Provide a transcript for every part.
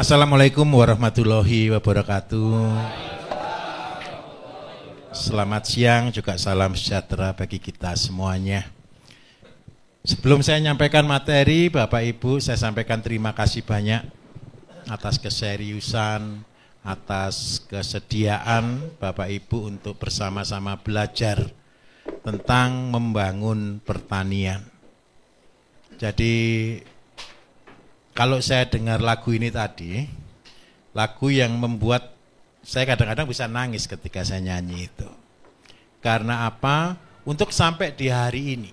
Assalamualaikum warahmatullahi wabarakatuh. Selamat siang, juga salam sejahtera bagi kita semuanya. Sebelum saya menyampaikan materi, Bapak Ibu, saya sampaikan terima kasih banyak atas keseriusan, atas kesediaan Bapak Ibu untuk bersama-sama belajar tentang membangun pertanian. Jadi kalau saya dengar lagu ini tadi, lagu yang membuat saya kadang-kadang bisa nangis ketika saya nyanyi itu. Karena apa? Untuk sampai di hari ini,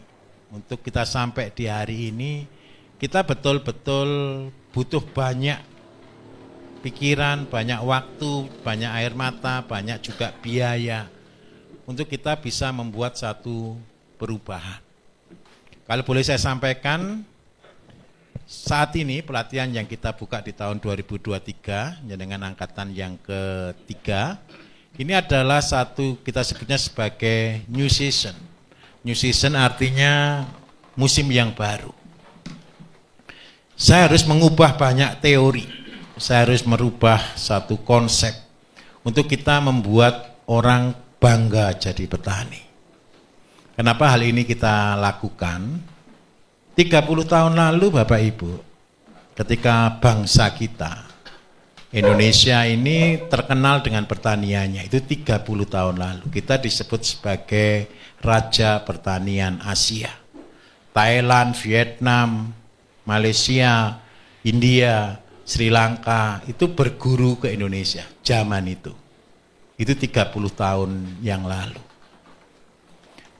untuk kita sampai di hari ini, kita betul-betul butuh banyak pikiran, banyak waktu, banyak air mata, banyak juga biaya untuk kita bisa membuat satu perubahan. Kalau boleh saya sampaikan, saat ini pelatihan yang kita buka di tahun 2023 dengan angkatan yang ketiga, ini adalah satu kita sebutnya sebagai new season. New season artinya musim yang baru. Saya harus mengubah banyak teori, saya harus merubah satu konsep untuk kita membuat orang bangga jadi petani. Kenapa hal ini kita lakukan? 30 tahun lalu Bapak Ibu, ketika bangsa kita, Indonesia ini terkenal dengan pertaniannya, itu 30 tahun lalu. Kita disebut sebagai Raja Pertanian Asia. Thailand, Vietnam, Malaysia, India, Sri Lanka, itu berguru ke Indonesia zaman itu. Itu 30 tahun yang lalu.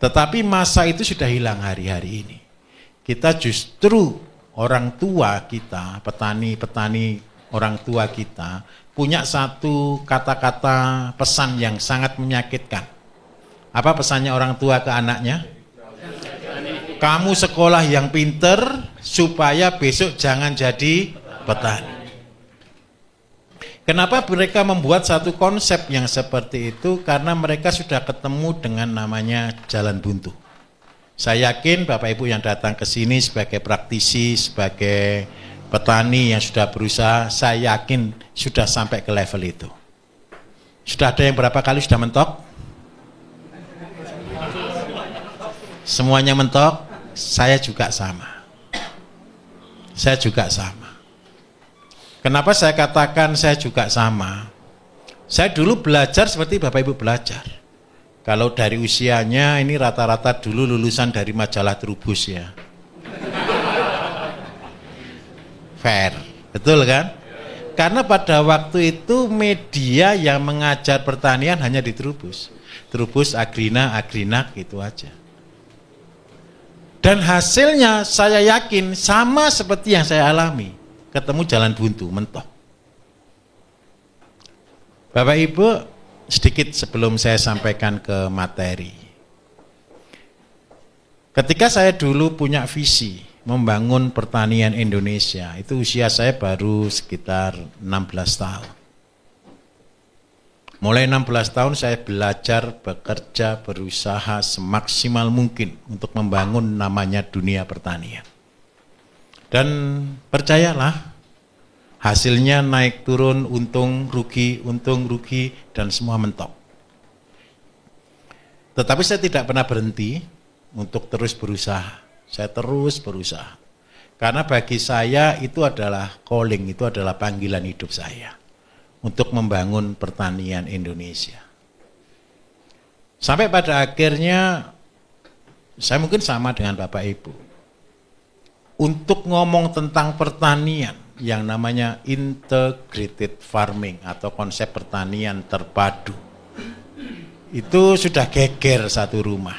Tetapi masa itu sudah hilang hari-hari ini. Kita justru orang tua kita, petani-petani orang tua kita, punya satu kata-kata pesan yang sangat menyakitkan. Apa pesannya orang tua ke anaknya? Kamu sekolah yang pinter supaya besok jangan jadi petani. Kenapa mereka membuat satu konsep yang seperti itu? Karena mereka sudah ketemu dengan namanya jalan buntu. Saya yakin Bapak Ibu yang datang ke sini sebagai praktisi, sebagai petani yang sudah berusaha, saya yakin sudah sampai ke level itu. Sudah ada yang berapa kali sudah mentok? Semuanya mentok, saya juga sama. Saya juga sama. Kenapa saya katakan saya juga sama? Saya dulu belajar seperti Bapak Ibu belajar. Kalau dari usianya ini rata-rata dulu lulusan dari majalah Trubus ya. Fair, betul kan? Karena pada waktu itu media yang mengajar pertanian hanya di Trubus. Trubus, Agrina, Agrinak gitu aja. Dan hasilnya saya yakin sama seperti yang saya alami. Ketemu jalan buntu, mentok. Bapak Ibu, sedikit sebelum saya sampaikan ke materi. Ketika saya dulu punya visi membangun pertanian Indonesia, itu usia saya baru sekitar 16 tahun. Mulai 16 tahun saya belajar, bekerja, berusaha semaksimal mungkin untuk membangun namanya dunia pertanian. Dan percayalah, hasilnya naik turun, untung rugi, dan semua mentok. Tetapi saya tidak pernah berhenti untuk terus berusaha. Saya terus berusaha. Karena bagi saya itu adalah calling, itu adalah panggilan hidup saya untuk membangun pertanian Indonesia. Sampai pada akhirnya saya mungkin sama dengan Bapak Ibu. Untuk ngomong tentang pertanian yang namanya integrated farming atau konsep pertanian terpadu, itu sudah geger satu rumah.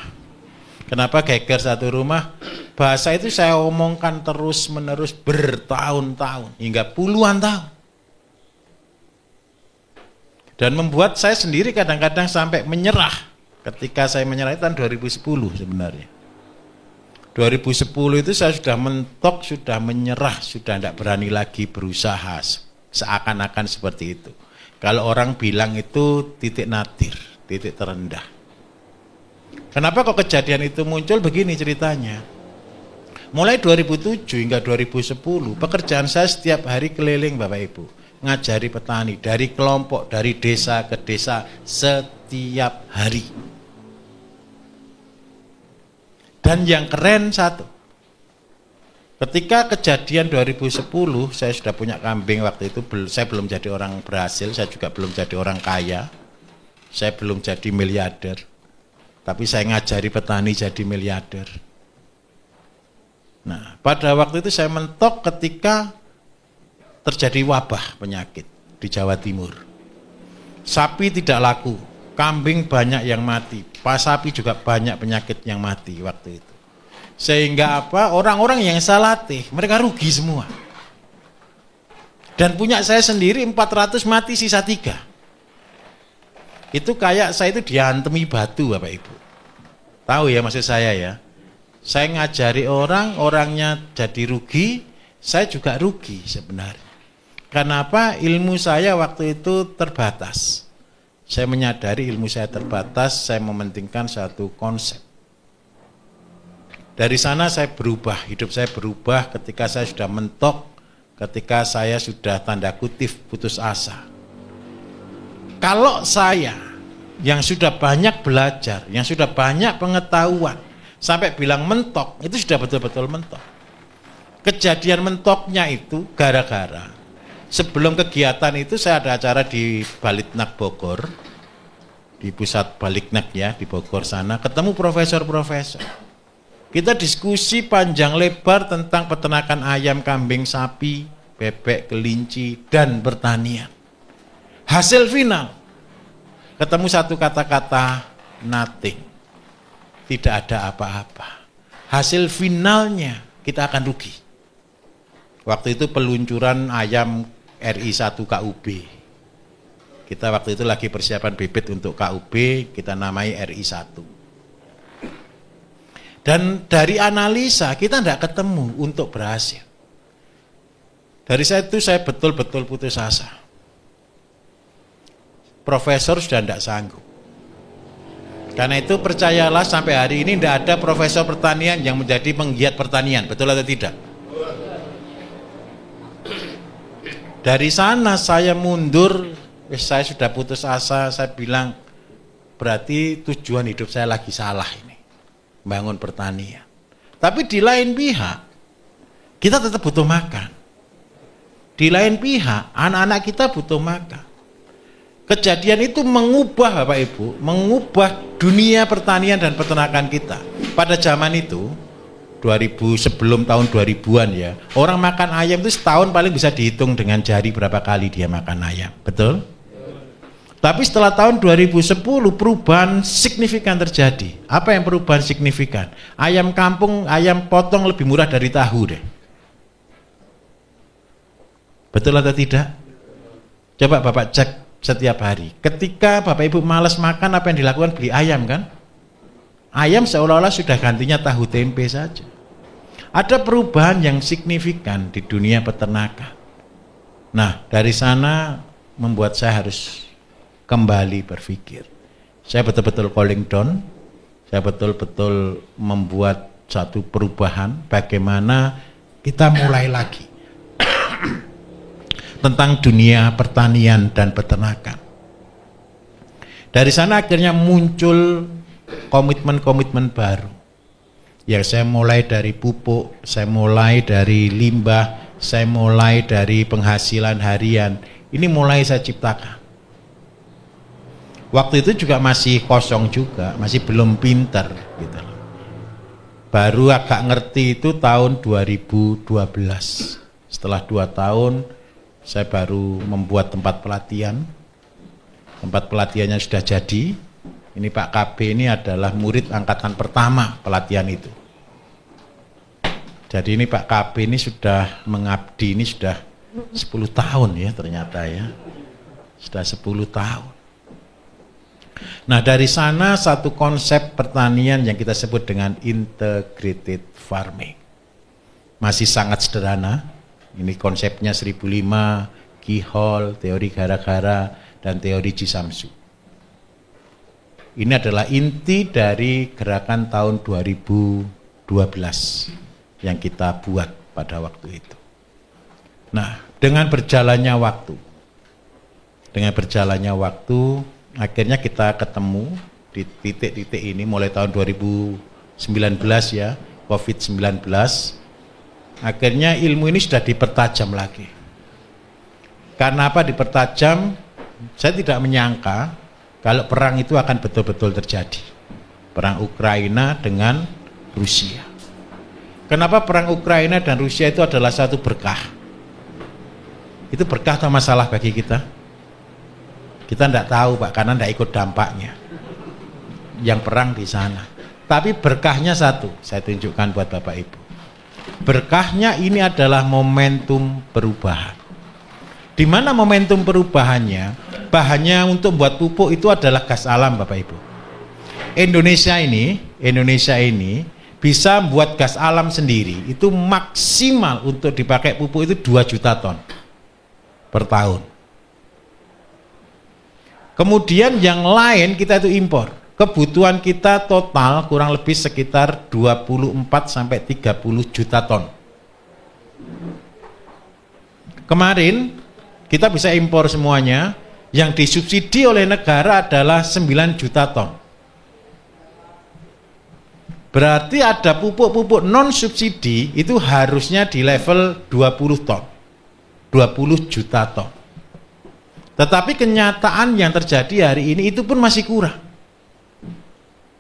Kenapa geger satu rumah? Bahasa itu saya omongkan terus menerus bertahun-tahun hingga puluhan tahun. Dan membuat saya sendiri kadang-kadang sampai menyerah. Ketika saya menyerah itu tahun 2010 sebenarnya. 2010 itu saya sudah mentok, sudah menyerah, sudah tidak berani lagi berusaha, seakan-akan seperti itu. Kalau orang bilang itu titik nadir, titik terendah. Kenapa kok kejadian itu muncul? Begini ceritanya. Mulai 2007 hingga 2010, pekerjaan saya setiap hari keliling Bapak Ibu. ngajari petani dari kelompok, dari desa ke desa setiap hari. Dan yang keren satu, ketika kejadian 2010, saya sudah punya kambing waktu itu, saya belum jadi orang berhasil, saya juga belum jadi orang kaya, saya belum jadi miliarder, tapi saya ngajari petani jadi miliarder. Nah, pada waktu itu saya mentok ketika terjadi wabah penyakit di Jawa Timur. Sapi tidak laku, kambing banyak yang mati, sapi juga banyak penyakit yang mati waktu itu. Sehingga apa? Orang-orang yang saya latih, mereka rugi semua. Dan punya saya sendiri 400 mati, sisa 3. Itu kayak saya itu diantemi batu, Bapak Ibu. Tahu ya maksud saya ya? Saya ngajari orang, orangnya jadi rugi, saya juga rugi sebenarnya. Kenapa? Ilmu saya waktu itu terbatas. Saya menyadari ilmu saya terbatas, saya mementingkan satu konsep. Dari sana saya berubah, hidup saya berubah ketika saya sudah mentok, ketika saya sudah tanda kutip putus asa. Kalau saya yang sudah banyak belajar, yang sudah banyak pengetahuan, sampai bilang mentok, itu sudah betul-betul mentok. Kejadian mentoknya itu gara-gara sebelum kegiatan itu saya ada acara di Balitnak Bogor, di pusat Balitnak ya, di Bogor sana, ketemu profesor-profesor. Kita diskusi panjang lebar tentang peternakan ayam, kambing, sapi, bebek, kelinci, dan pertanian. Hasil final, ketemu satu kata-kata, nothing. Tidak ada apa-apa. Hasil finalnya, kita akan rugi. Waktu itu peluncuran ayam RI1 KUB. Kita waktu itu lagi persiapan bibit untuk KUB, kita namai RI1. Dan dari analisa kita tidak ketemu untuk berhasil. Dari saya itu saya betul-betul putus asa. Profesor sudah tidak sanggup. Karena itu percayalah sampai hari ini tidak ada profesor pertanian yang menjadi penggiat pertanian, betul atau tidak? Dari sana saya mundur, saya sudah putus asa, saya bilang berarti tujuan hidup saya lagi salah ini. Bangun pertanian. Tapi di lain pihak kita tetap butuh makan. Di lain pihak anak-anak kita butuh makan. Kejadian itu mengubah Bapak Ibu, mengubah dunia pertanian dan peternakan kita. Pada zaman itu 2000 sebelum tahun 2000-an ya, orang makan ayam itu setahun paling bisa dihitung dengan jari berapa kali dia makan ayam. Betul? Tapi setelah tahun 2010 perubahan signifikan terjadi. Apa yang perubahan signifikan? Ayam kampung, ayam potong lebih murah dari tahu deh. Betul atau tidak? Coba Bapak cek setiap hari. Ketika Bapak Ibu malas makan, apa yang dilakukan? Beli ayam kan? Ayam seolah-olah sudah gantinya tahu tempe saja. Ada perubahan yang signifikan di dunia peternakan. Nah, dari sana membuat saya harus kembali berpikir. Saya betul-betul calling down, saya betul-betul membuat satu perubahan bagaimana kita mulai lagi tentang dunia pertanian dan peternakan. Dari sana akhirnya muncul komitmen-komitmen baru. Ya, saya mulai dari pupuk, saya mulai dari limbah, saya mulai dari penghasilan harian. Ini mulai saya ciptakan. Waktu itu juga masih kosong juga, masih belum pinter gitu. Baru agak ngerti itu tahun 2012. Setelah 2 tahun saya baru membuat tempat pelatihan. Tempat pelatihannya sudah jadi. Ini Pak KB ini adalah murid angkatan pertama pelatihan itu. Jadi ini Pak KB ini sudah mengabdi, ini sudah 10 tahun ya ternyata ya. Sudah 10 tahun. Nah, dari sana satu konsep pertanian yang kita sebut dengan integrated farming. Masih sangat sederhana. Ini konsepnya 1005, Kihol, teori gara-gara, dan teori Jisamsu. Ini adalah inti dari gerakan tahun 2012 yang kita buat pada waktu itu. Nah, dengan berjalannya waktu, Dengan berjalannya waktu, akhirnya kita ketemu di titik-titik ini mulai tahun 2019 ya, COVID-19. Akhirnya ilmu ini sudah dipertajam lagi. Karena apa dipertajam? Saya tidak menyangka kalau perang itu akan betul-betul terjadi. Perang Ukraina dengan Rusia. Kenapa perang Ukraina dan Rusia itu adalah satu berkah? Itu berkah atau masalah bagi kita? Kita tidak tahu Pak, karena tidak ikut dampaknya. Yang perang di sana. Tapi berkahnya satu, saya tunjukkan buat Bapak Ibu. Berkahnya ini adalah momentum perubahan. Di mana momentum perubahannya? Bahannya untuk buat pupuk itu adalah gas alam Bapak Ibu. Indonesia ini bisa membuat gas alam sendiri. Itu maksimal untuk dipakai pupuk itu 2 juta ton per tahun. Kemudian yang lain kita itu impor. Kebutuhan kita total kurang lebih sekitar 24 sampai 30 juta ton. Kemarin kita bisa impor semuanya, yang disubsidi oleh negara adalah 9 juta ton. Berarti ada pupuk-pupuk non subsidi itu harusnya di level 20 ton. 20 juta ton. Tetapi kenyataan yang terjadi hari ini itu pun masih kurang.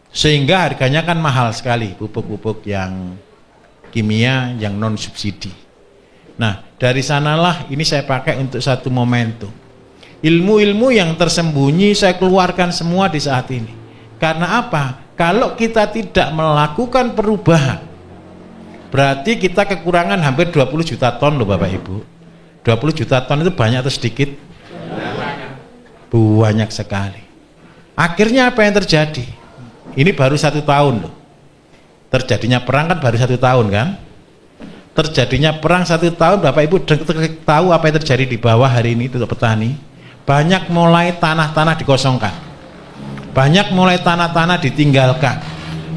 Sehingga harganya kan mahal sekali pupuk-pupuk yang kimia yang non subsidi. Nah, dari sanalah ini saya pakai untuk satu momentum. Ilmu-ilmu yang tersembunyi saya keluarkan semua di saat ini. Karena apa? Kalau kita tidak melakukan perubahan, berarti kita kekurangan hampir 20 juta ton loh Bapak Ibu. 20 juta ton itu banyak atau sedikit? Banyak sekali. Akhirnya apa yang terjadi? Ini baru 1 tahun loh. Terjadinya perang kan baru 1 tahun kan? Terjadinya perang 1 tahun, Bapak Ibu tahu apa yang terjadi di bawah hari ini untuk petani. Banyak mulai tanah-tanah dikosongkan. Banyak mulai tanah-tanah ditinggalkan.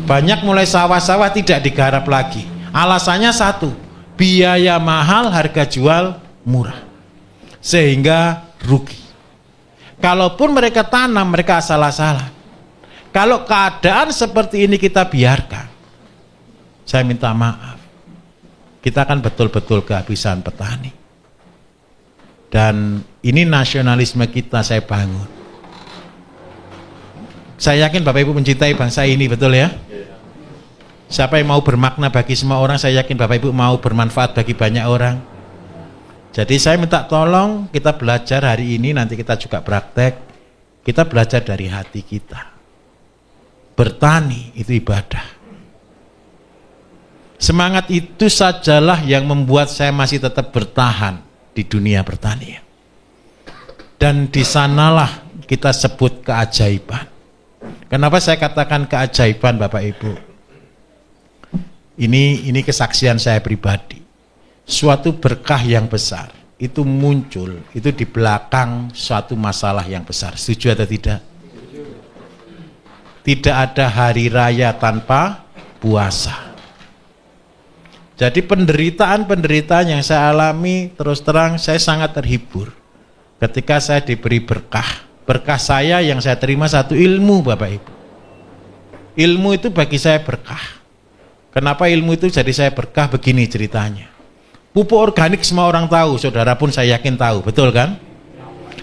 Banyak mulai sawah-sawah tidak digarap lagi. Alasannya satu, biaya mahal, harga jual murah. Sehingga rugi. Kalaupun mereka tanam, mereka asal-asalan. Kalau keadaan seperti ini kita biarkan, saya minta maaf, kita akan betul-betul kehabisan petani. Dan ini nasionalisme kita saya bangun. Saya yakin Bapak Ibu mencintai bangsa ini, betul ya? Siapa yang mau bermakna bagi semua orang, saya yakin Bapak Ibu mau bermanfaat bagi banyak orang. Jadi saya minta tolong kita belajar hari ini, nanti kita juga praktek. Kita belajar dari hati kita. Bertani itu ibadah. Semangat itu sajalah yang membuat saya masih tetap bertahan di dunia pertanian. Dan di sanalah kita sebut keajaiban. Kenapa saya katakan keajaiban Bapak Ibu? Ini kesaksian saya pribadi. Suatu berkah yang besar itu muncul, itu di belakang suatu masalah yang besar. Setuju atau tidak? Tidak ada hari raya tanpa puasa. Jadi penderitaan-penderitaan yang saya alami, terus terang saya sangat terhibur ketika saya diberi berkah. Berkah saya yang saya terima satu ilmu Bapak Ibu. Ilmu itu bagi saya berkah. Kenapa ilmu itu jadi saya berkah? Begini ceritanya. Pupuk organik semua orang tahu, saudara pun saya yakin tahu, betul kan?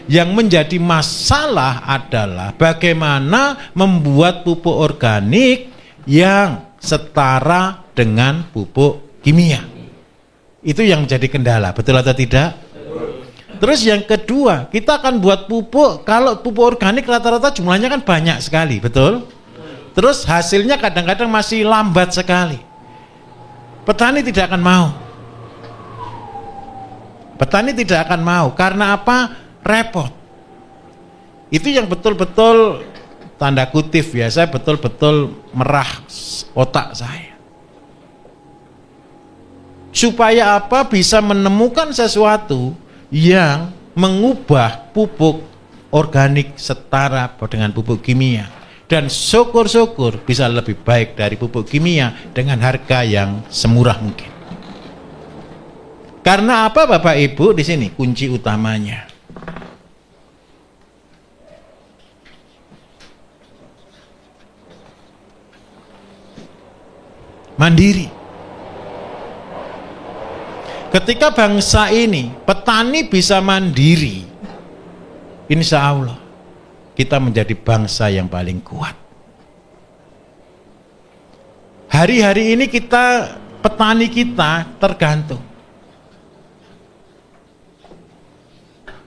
Yang menjadi masalah adalah bagaimana membuat pupuk organik yang setara dengan pupuk kimia. Itu yang menjadi kendala, betul atau tidak? Terus yang kedua, kita akan buat pupuk, kalau pupuk organik rata-rata jumlahnya kan banyak sekali, betul? Terus hasilnya kadang-kadang masih lambat sekali. Petani tidak akan mau. Petani tidak akan mau, karena apa? Repot. Itu yang betul-betul tanda kutip ya, saya betul-betul merah otak saya. Supaya apa? Bisa menemukan sesuatu yang mengubah pupuk organik setara dengan pupuk kimia. Dan syukur-syukur bisa lebih baik dari pupuk kimia dengan harga yang semurah mungkin. Karena apa Bapak Ibu? Di sini kunci utamanya. mandiri. Ketika bangsa ini, petani bisa mandiri, insya Allah kita menjadi bangsa yang paling kuat. Hari-hari ini kita, petani kita tergantung.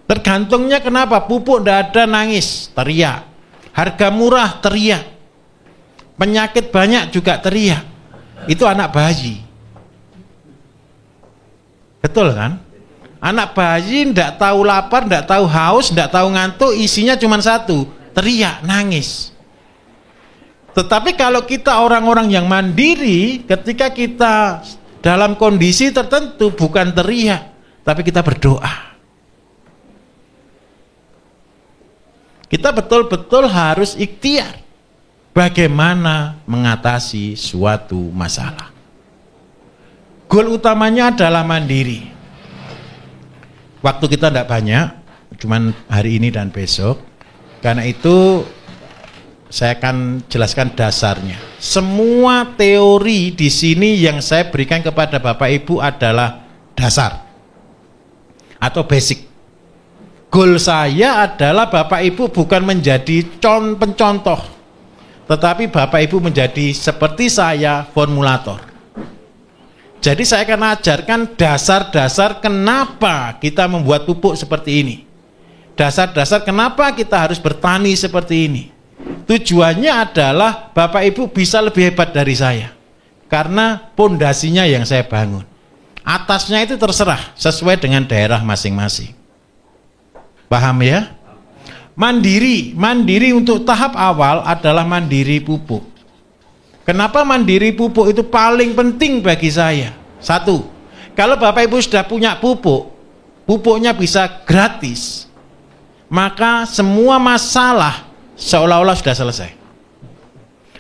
Tergantungnya kenapa? Pupuk tidak ada, nangis, teriak. Harga murah, teriak. Penyakit banyak juga teriak. Itu anak bayi. Betul kan? Anak bayi tidak tahu lapar, tidak tahu haus, tidak tahu ngantuk, isinya cuma satu, teriak, nangis. Tetapi kalau kita orang-orang yang mandiri, ketika kita dalam kondisi tertentu, bukan teriak, tapi kita berdoa. Kita betul-betul harus ikhtiar bagaimana mengatasi suatu masalah. Goal utamanya adalah mandiri. Waktu kita tidak banyak, cuman hari ini dan besok. Karena itu saya akan jelaskan dasarnya. Semua teori di sini yang saya berikan kepada Bapak Ibu adalah dasar atau basic. Goal saya adalah Bapak Ibu bukan menjadi pencontoh, tetapi Bapak Ibu menjadi seperti saya, formulator. Jadi saya akan ajarkan dasar-dasar kenapa kita membuat pupuk seperti ini. Dasar-dasar kenapa kita harus bertani seperti ini. Tujuannya adalah Bapak Ibu bisa lebih hebat dari saya. Karena pondasinya yang saya bangun. Atasnya itu terserah sesuai dengan daerah masing-masing. Paham ya? Mandiri untuk tahap awal adalah mandiri pupuk. Kenapa mandiri pupuk itu paling penting bagi saya? Satu, kalau Bapak Ibu sudah punya pupuk, pupuknya bisa gratis, maka semua masalah seolah-olah sudah selesai.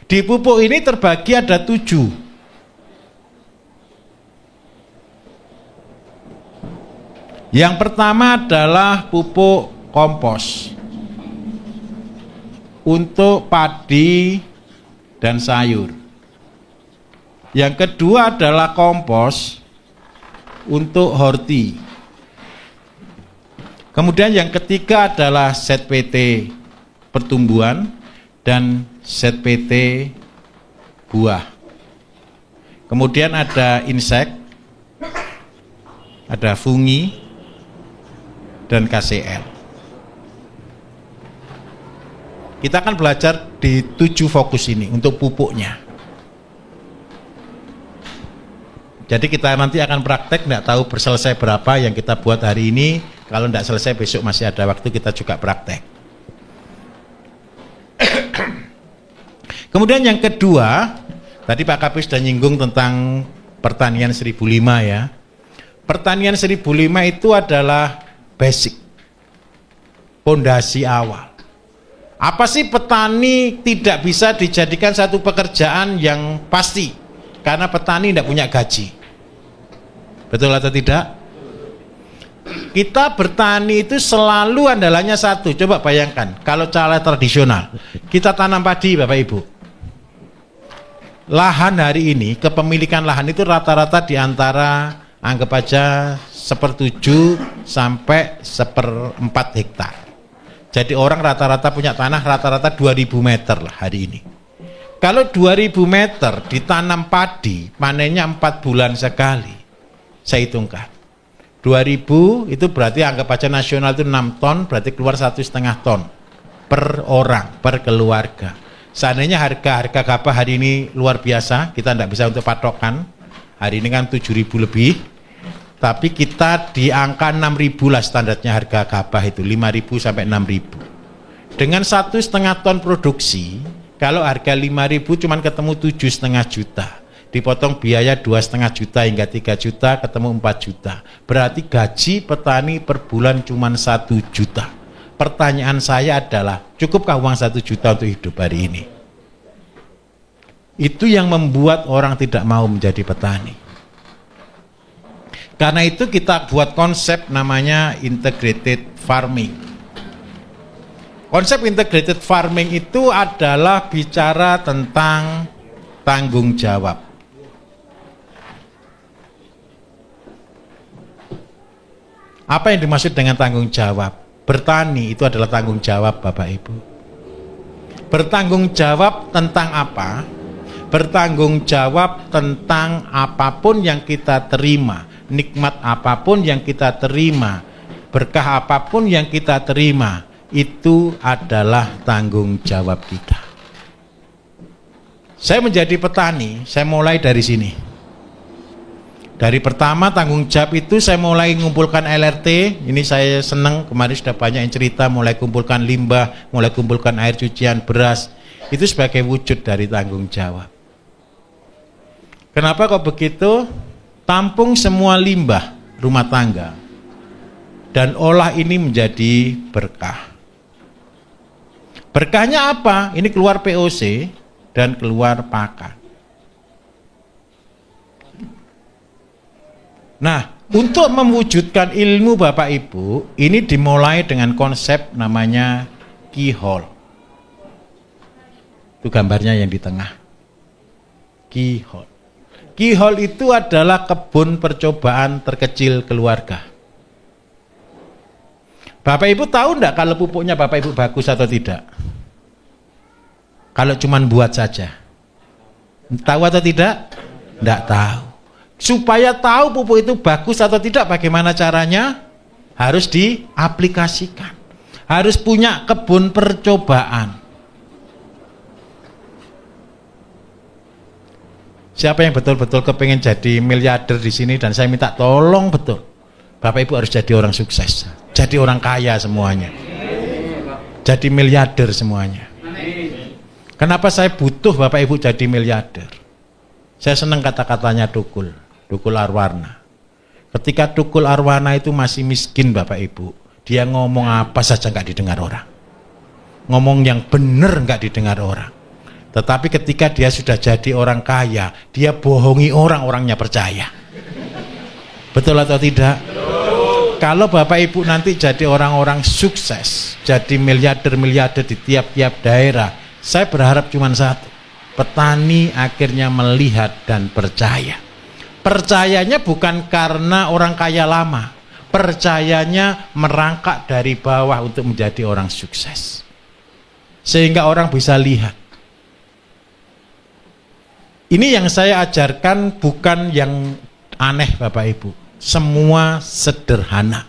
Di pupuk ini terbagi ada 7. Yang pertama adalah pupuk kompos untuk padi dan sayur. Yang kedua adalah kompos untuk horti. Kemudian yang ketiga adalah zat PT pertumbuhan dan zat PT buah. Kemudian ada insek, ada fungi, dan KCL. Kita akan belajar di 7 fokus ini untuk pupuknya. Jadi kita nanti akan praktek, tidak tahu selesai berapa yang kita buat hari ini. Kalau tidak selesai besok masih ada waktu, kita juga praktek. Kemudian yang kedua, tadi Pak Kapis sudah nyinggung tentang pertanian 1005 ya. Pertanian 1005 itu adalah basic, pondasi awal. Apa sih petani tidak bisa dijadikan satu pekerjaan yang pasti? Karena petani tidak punya gaji. Betul atau tidak? Kita bertani itu selalu andalannya satu. Coba bayangkan, kalau cara tradisional, kita tanam padi Bapak Ibu. Lahan hari ini, kepemilikan lahan itu rata-rata di antara, anggap aja 1/7 sampai 1/4 hektar. Jadi orang rata-rata punya tanah rata-rata 2000 meter lah hari ini. Kalau 2000 meter ditanam padi, panennya 4 bulan sekali. Saya hitungkan 2000 itu berarti anggap aja nasional itu 6 ton, berarti keluar 1,5 ton per orang, per keluarga. Seandainya harga gabah hari ini luar biasa, kita tidak bisa untuk patokan. Hari ini kan 7.000 lebih, tapi kita di angka 6.000 lah standarnya harga gabah itu, 5.000 sampai 6.000. Dengan 1,5 ton produksi, kalau harga 5.000 cuman ketemu 7,5 juta. Dipotong biaya 2,5 juta hingga 3 juta, ketemu 4 juta. Berarti gaji petani per bulan cuma 1 juta. Pertanyaan saya adalah, cukupkah uang 1 juta untuk hidup hari ini? Itu yang membuat orang tidak mau menjadi petani. Karena itu kita buat konsep namanya integrated farming. Konsep integrated farming itu adalah bicara tentang tanggung jawab. Apa yang dimaksud dengan tanggung jawab? Bertani itu adalah tanggung jawab, Bapak Ibu. Bertanggung jawab tentang apa? Bertanggung jawab tentang apapun yang kita terima, nikmat apapun yang kita terima, berkah apapun yang kita terima, itu adalah tanggung jawab kita. Saya menjadi petani, saya mulai dari sini. Dari pertama tanggung jawab itu saya mulai mengumpulkan LRT. Ini saya senang, kemarin sudah banyak yang cerita, mulai kumpulkan limbah, mulai kumpulkan air cucian, beras. Itu sebagai wujud dari tanggung jawab. Kenapa kok begitu? Tampung semua limbah rumah tangga dan olah ini menjadi berkah. Berkahnya apa? Ini keluar POC dan keluar pakan. Nah, untuk mewujudkan ilmu Bapak Ibu, ini dimulai dengan konsep namanya keyhole. Itu gambarnya yang di tengah. Keyhole. Keyhole itu adalah kebun percobaan terkecil keluarga. Bapak Ibu tahu enggak kalau pupuknya Bapak Ibu bagus atau tidak? Kalau cuman buat saja. Tahu atau tidak? Enggak tahu. Supaya tahu pupuk itu bagus atau tidak, bagaimana caranya? Harus diaplikasikan. Harus punya kebun percobaan. Siapa yang betul-betul kepengen jadi miliarder di sini, dan saya minta tolong betul. Bapak Ibu harus jadi orang sukses. Jadi orang kaya semuanya. Jadi miliarder semuanya. Kenapa saya butuh Bapak Ibu jadi miliarder? Saya senang kata-katanya Tukul Arwana. Ketika Tukul Arwana itu masih miskin Bapak Ibu, dia ngomong apa saja nggak didengar orang. Ngomong yang benar nggak didengar orang. Tetapi ketika dia sudah jadi orang kaya, dia bohongi orang, orangnya percaya. Betul atau tidak? Kalau Bapak Ibu nanti jadi orang-orang sukses, jadi miliarder-miliarder di tiap-tiap daerah, saya berharap cuma satu. Petani akhirnya melihat dan percaya. Percayanya bukan karena orang kaya lama. Percayanya merangkak dari bawah untuk menjadi orang sukses. Sehingga orang bisa lihat. Ini yang saya ajarkan bukan yang aneh Bapak Ibu. Semua sederhana.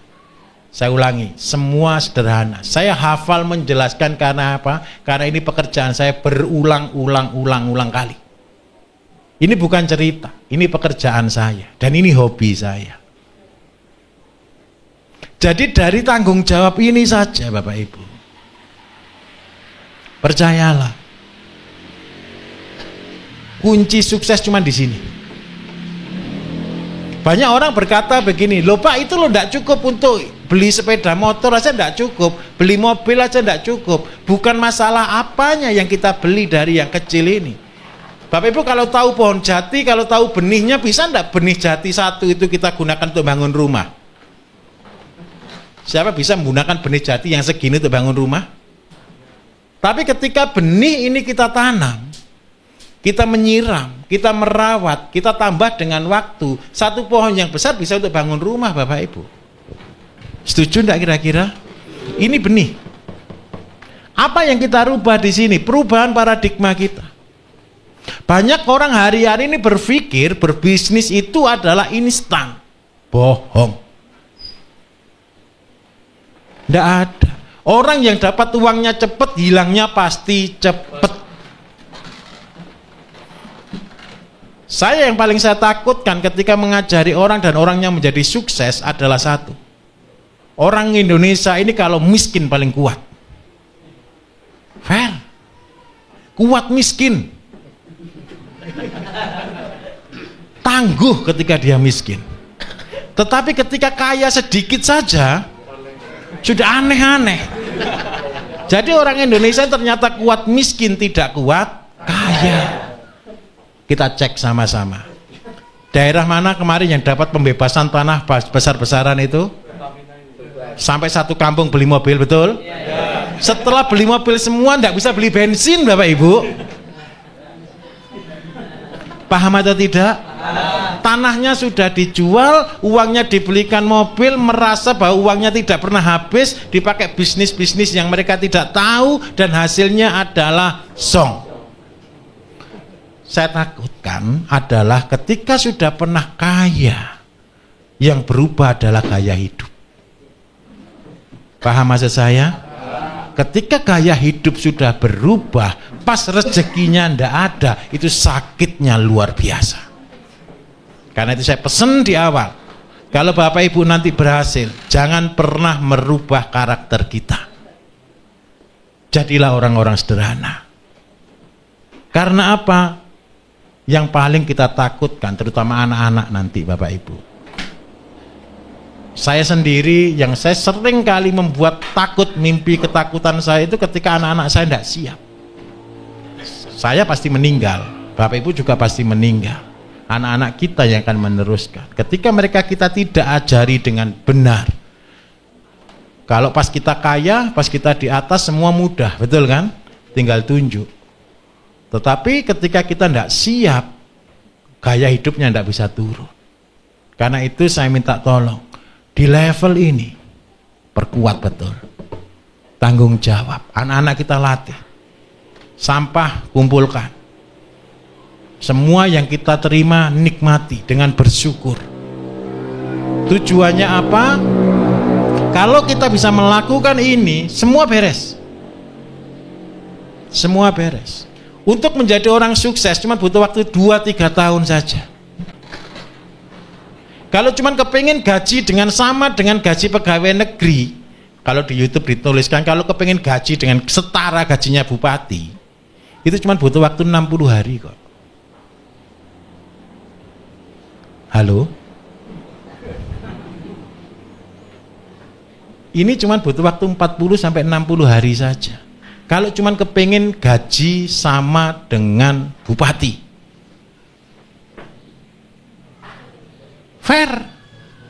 Saya ulangi, semua sederhana. Saya hafal menjelaskan karena apa? Karena ini pekerjaan saya berulang-ulang kali. Ini bukan cerita, ini pekerjaan saya. Dan ini hobi saya. Jadi dari tanggung jawab ini saja Bapak Ibu. Percayalah. Kunci sukses cuma di sini. Banyak orang berkata begini, loh Pak, itu loh enggak cukup untuk beli sepeda motor aja enggak cukup, beli mobil aja enggak cukup. Bukan masalah apanya yang kita beli dari yang kecil ini. Bapak Ibu kalau tahu pohon jati, kalau tahu benihnya, bisa enggak benih jati satu itu kita gunakan untuk bangun rumah? Siapa bisa menggunakan benih jati yang segini untuk bangun rumah? Tapi ketika benih ini kita tanam, kita menyiram, kita merawat, kita tambah dengan waktu, satu pohon yang besar bisa untuk bangun rumah Bapak Ibu. Setuju enggak kira-kira? Ini benih. Apa yang kita rubah di sini? Perubahan paradigma kita. Banyak orang hari-hari ini berpikir berbisnis itu adalah instan. Bohong. Tidak ada. Orang yang dapat uangnya cepat, hilangnya pasti cepat. Saya yang paling saya takutkan ketika mengajari orang dan orangnya menjadi sukses adalah satu. Orang Indonesia ini kalau miskin paling kuat. Fair. Kuat miskin. Tangguh ketika dia miskin. Tetapi ketika kaya sedikit saja sudah aneh-aneh. Jadi orang Indonesia ternyata kuat miskin, tidak kuat kaya. Kita cek sama-sama. Daerah mana kemarin yang dapat pembebasan tanah besar-besaran itu? Sampai satu kampung beli mobil, betul? Setelah beli mobil semua tidak bisa beli bensin Bapak Ibu. Paham atau tidak? Tanahnya sudah dijual, uangnya dibelikan mobil, merasa bahwa uangnya tidak pernah habis, dipakai bisnis-bisnis yang mereka tidak tahu, dan hasilnya adalah song. Saya takutkan adalah ketika sudah pernah kaya, yang berubah adalah gaya hidup. Paham maksud saya? Ketika gaya hidup sudah berubah, pas rezekinya ndak ada, itu sakitnya luar biasa. Karena itu saya pesan di awal, kalau Bapak Ibu nanti berhasil, jangan pernah merubah karakter kita. Jadilah orang-orang sederhana. Karena apa? Yang paling kita takutkan, terutama anak-anak nanti Bapak Ibu. Saya sendiri yang saya sering kali membuat takut, mimpi ketakutan saya itu ketika anak-anak saya tidak siap. Saya pasti meninggal, Bapak Ibu juga pasti meninggal. Anak-anak kita yang akan meneruskan. Ketika mereka kita tidak ajari dengan benar. Kalau pas kita kaya, pas kita di atas semua mudah, betul kan? Tinggal tunjuk. Tetapi ketika kita tidak siap, gaya hidupnya tidak bisa turun. Karena itu saya minta tolong. Di level ini perkuat betul, tanggung jawab. Anak-anak kita latih, sampah kumpulkan, semua yang kita terima nikmati dengan bersyukur. Tujuannya apa? Kalau kita bisa melakukan ini, semua beres. Semua beres. Untuk menjadi orang sukses cuma butuh waktu 2-3 tahun saja. Kalau cuma kepingin gaji dengan sama dengan gaji pegawai negeri, kalau di YouTube dituliskan kalau kepingin gaji dengan setara gajinya bupati, itu cuma butuh waktu 60 hari kok. Halo? Ini cuma butuh waktu 40 sampai 60 hari saja. Kalau cuma kepingin gaji sama dengan bupati, fair,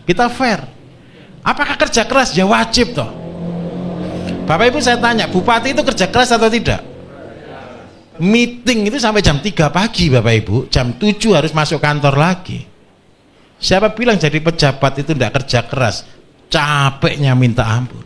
kita fair. Apakah kerja keras? Ya wajib toh. Bapak Ibu saya tanya, bupati itu kerja keras atau tidak? Meeting itu sampai jam 3 pagi Bapak Ibu, jam 7 harus masuk kantor lagi. Siapa bilang jadi pejabat itu tidak kerja keras? Capeknya minta ampun.